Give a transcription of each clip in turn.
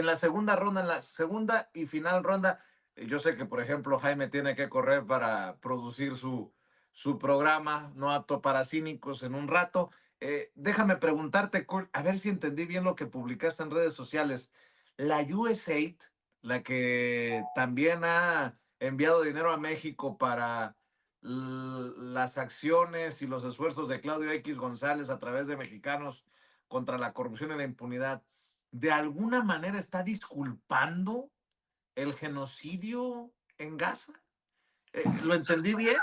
la segunda ronda, en la segunda y final ronda, yo sé que, por ejemplo, Jaime tiene que correr para producir su programa, no apto para cínicos, en un rato. Déjame preguntarte, Kurt, a ver si entendí bien lo que publicaste en redes sociales. La USAID, la que también ha enviado dinero a México para las acciones y los esfuerzos de Claudio X González a través de mexicanos contra la corrupción y la impunidad, ¿de alguna manera está disculpando el genocidio en Gaza? ¿Lo entendí bien?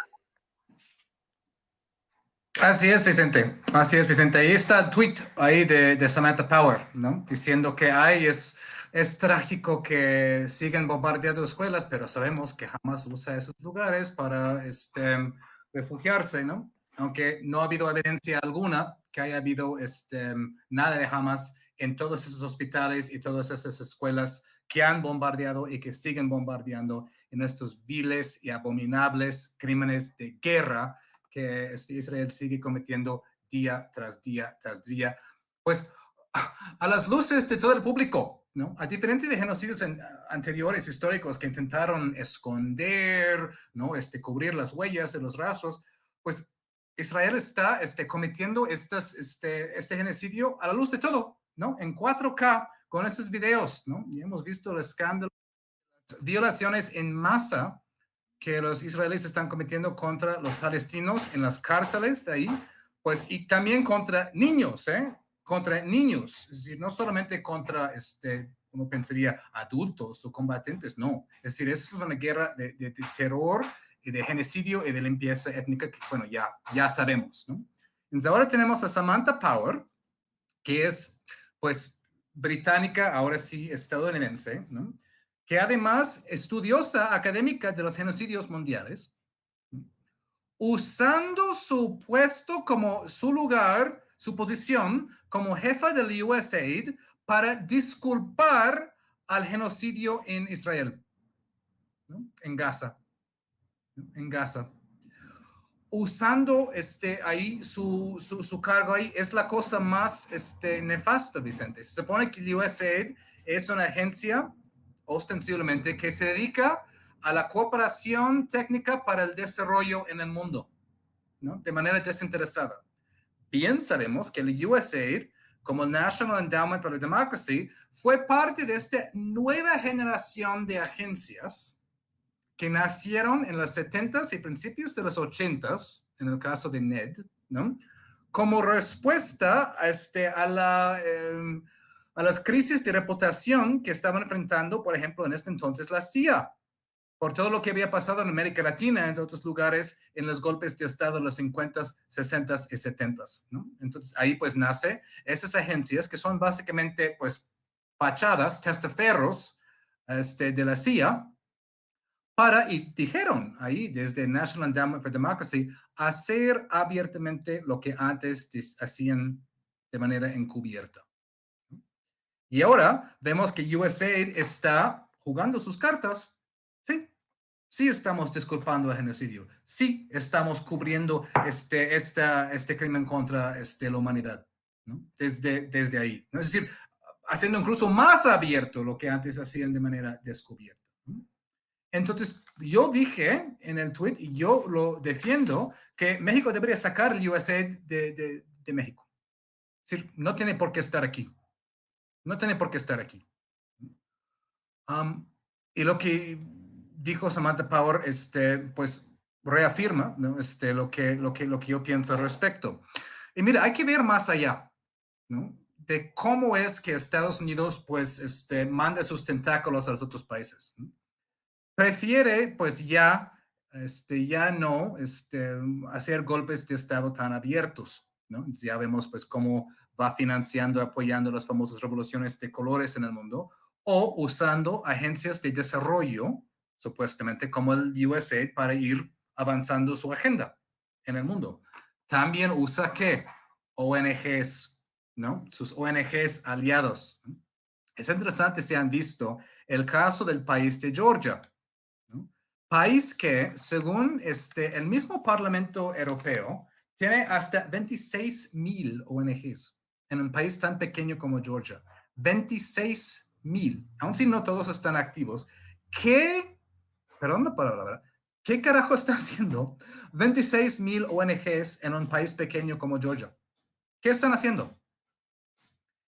Así es, Vicente. Así es, Vicente. Ahí está el tweet ahí de Samantha Power, ¿no? Diciendo que es trágico que sigan bombardeando escuelas, pero sabemos que Hamas usa esos lugares para refugiarse, ¿no? Aunque no ha habido evidencia alguna que haya habido nada de Hamas en todos esos hospitales y todas esas escuelas que han bombardeado y que siguen bombardeando en estos viles y abominables crímenes de guerra que Israel sigue cometiendo día tras día tras día, pues a las luces de todo el público, ¿no? A diferencia de genocidios anteriores históricos que intentaron esconder, ¿no? Cubrir las huellas de los rastros, pues Israel está cometiendo este genocidio a la luz de todo, ¿no? En 4K con esos videos, ¿no? Y hemos visto el escándalo, las violaciones en masa que los israelíes están cometiendo contra los palestinos en las cárceles de ahí, pues, y también contra niños, ¿eh? Contra niños, es decir, no solamente contra, uno pensaría, adultos o combatientes, no. Es decir, eso es una guerra de terror y de genocidio y de limpieza étnica que, bueno, ya sabemos, ¿no? Entonces, ahora tenemos a Samantha Power, que es, pues, británica, ahora sí, estadounidense, ¿no? Que además estudiosa académica de los genocidios mundiales, usando su puesto como su lugar, su posición como jefa del USAID para disculpar al genocidio en Israel, ¿no? En Gaza, ¿no? En Gaza. Usando ahí su cargo ahí es la cosa más nefasta, Vicente. Se supone que el USAID es una agencia ostensiblemente que se dedica a la cooperación técnica para el desarrollo en el mundo, ¿no? De manera desinteresada. Bien sabemos que el USAID, como el National Endowment for Democracy, fue parte de esta nueva generación de agencias que nacieron en los 70s y principios de los 80s, en el caso de NED, ¿no? Como respuesta a las crisis de reputación que estaban enfrentando, por ejemplo, en este entonces la CIA, por todo lo que había pasado en América Latina, en otros lugares, en los golpes de Estado de los 50s, 60s y 70s, ¿no? Entonces ahí pues nace esas agencias que son básicamente pues fachadas, testaferros de la CIA, y dijeron ahí desde National Endowment for Democracy hacer abiertamente lo que antes hacían de manera encubierta. Y ahora vemos que USAID está jugando sus cartas. Sí, sí estamos disculpando el genocidio. Sí estamos cubriendo este crimen contra la humanidad, ¿no? Desde ahí, ¿no? Es decir, haciendo incluso más abierto lo que antes hacían de manera descubierta, ¿no? Entonces, yo dije en el tweet, y yo lo defiendo, que México debería sacar el USAID de México. Es decir, no tiene por qué estar aquí. No tiene por qué estar aquí. Y lo que dijo Samantha Power, pues reafirma, ¿no? Lo que yo pienso al respecto. Y mira, hay que ver más allá, ¿no? De cómo es que Estados Unidos, pues, manda sus tentáculos a los otros países, ¿no? Prefiere, pues ya no hacer golpes de Estado tan abiertos, ¿no? Ya vemos, pues, cómo va financiando, apoyando las famosas revoluciones de colores en el mundo, o usando agencias de desarrollo, supuestamente como el USAID, para ir avanzando su agenda en el mundo. También usa, ¿qué? ONGs, ¿no? Sus ONGs aliados, ¿no? Es interesante si han visto el caso del país de Georgia, ¿no? País que, según el mismo Parlamento Europeo, tiene hasta 26,000 ONGs en un país tan pequeño como Georgia. 26 26,000, aun si no todos están activos, ¿qué, perdón la palabra, ¿verdad? ¿Qué carajo está haciendo 26,000 ONGs en un país pequeño como Georgia? ¿Qué están haciendo?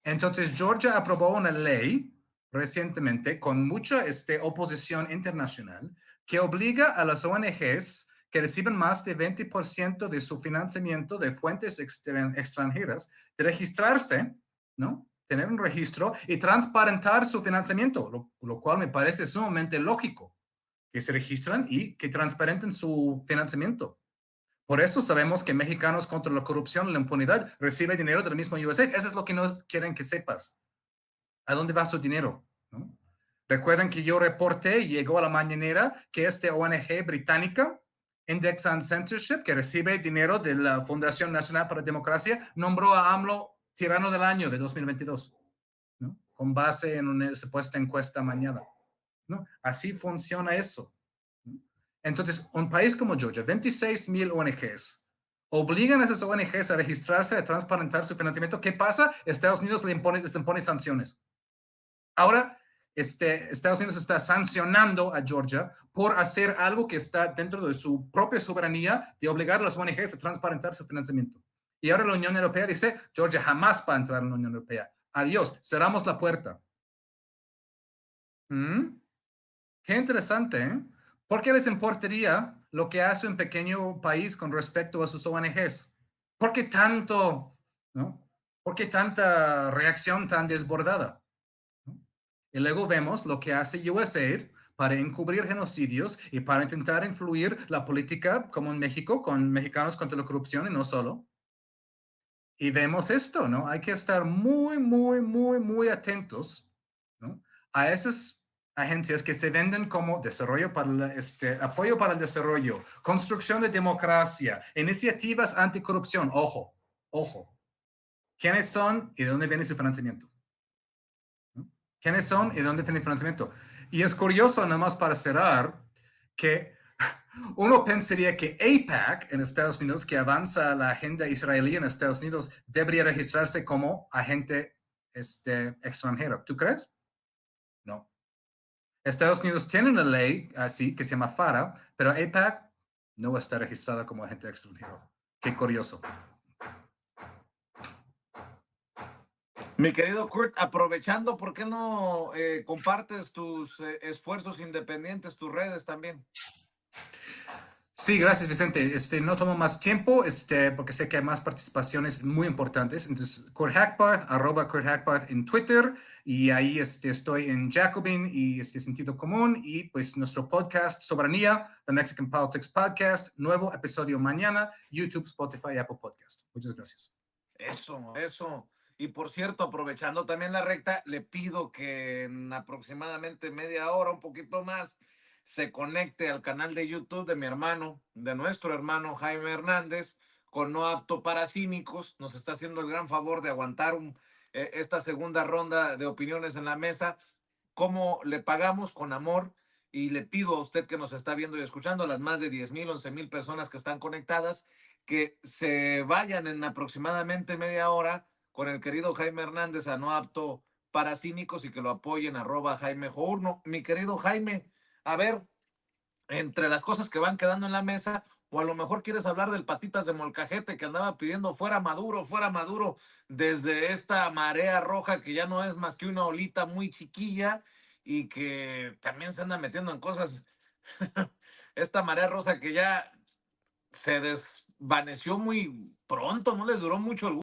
Entonces, Georgia aprobó una ley recientemente con mucha oposición internacional que obliga a las ONGs que reciben más de 20% de su financiamiento de fuentes extranjeras de registrarse, ¿no? Tener un registro y transparentar su financiamiento, lo cual me parece sumamente lógico, que se registran y que transparenten su financiamiento. Por eso sabemos que Mexicanos contra la Corrupción y la Impunidad recibe dinero del mismo USAID. Eso es lo que no quieren que sepas. ¿A dónde va su dinero? ¿No? Recuerden que yo reporté y llegó a la mañanera que esta ONG británica, Index on Censorship, que recibe dinero de la Fundación Nacional para la Democracia, nombró a AMLO Tirano del Año de 2022, ¿no? Con base en una supuesta encuesta mañana, ¿no? Así funciona eso. Entonces, un país como Georgia, 26,000 ONGs, obligan a esas ONGs a registrarse, a transparentar su financiamiento. ¿Qué pasa? Estados Unidos les impone sanciones. Ahora, Estados Unidos está sancionando a Georgia por hacer algo que está dentro de su propia soberanía de obligar a las ONGs a transparentar su financiamiento. Y ahora la Unión Europea dice, Georgia jamás va a entrar en la Unión Europea. Adiós, cerramos la puerta. ¿Mm? Qué interesante, ¿eh? ¿Por qué les importaría lo que hace un pequeño país con respecto a sus ONGs? ¿Por qué tanto, no? ¿Por qué tanta reacción tan desbordada? ¿No? Y luego vemos lo que hace USAID para encubrir genocidios y para intentar influir la política, como en México, con Mexicanos contra la corrupción y no solo. Y vemos esto, ¿no? Hay que estar muy, muy, muy, muy atentos, ¿no? A esas agencias que se venden como desarrollo para apoyo para el desarrollo, construcción de democracia, iniciativas anticorrupción. Ojo, ojo. ¿Quiénes son y de dónde viene su financiamiento? ¿No? ¿Quiénes son y de dónde tiene financiamiento? Y es curioso, nada más para cerrar, que uno pensaría que AIPAC en Estados Unidos, que avanza la agenda israelí en Estados Unidos, debería registrarse como agente extranjero. ¿Tú crees? No. Estados Unidos tiene una ley así que se llama FARA, pero AIPAC no está registrada como agente extranjero. Qué curioso. Mi querido Kurt, aprovechando, ¿por qué no compartes tus esfuerzos independientes, tus redes también? Sí, gracias, Vicente. No tomo más tiempo, porque sé que hay más participaciones muy importantes. Entonces, Kurt Hackbarth, @Kurt Hackbarth en Twitter, y ahí estoy en Jacobin y Sentido Común, y pues nuestro podcast Soberanía, The Mexican Politics Podcast, nuevo episodio mañana, YouTube, Spotify, Apple Podcast. Muchas gracias. Eso, eso. Y por cierto, aprovechando también la recta, le pido que en aproximadamente media hora, un poquito más, se conecte al canal de YouTube de mi hermano, de nuestro hermano Jaime Hernández, con No Apto para Cínicos. Nos está haciendo el gran favor de aguantar esta segunda ronda de opiniones en la mesa. ¿Cómo le pagamos? Con amor. Y le pido a usted que nos está viendo y escuchando, a las más de 10,000, 11,000 personas que están conectadas, que se vayan en aproximadamente media hora con el querido Jaime Hernández a No Apto para Cínicos y que lo apoyen @Jaime Journo. Mi querido Jaime, a ver, entre las cosas que van quedando en la mesa, o a lo mejor quieres hablar del Patitas de Molcajete que andaba pidiendo fuera Maduro desde esta marea roja que ya no es más que una olita muy chiquilla y que también se anda metiendo en cosas. Esta marea rosa que ya se desvaneció muy pronto, no les duró mucho el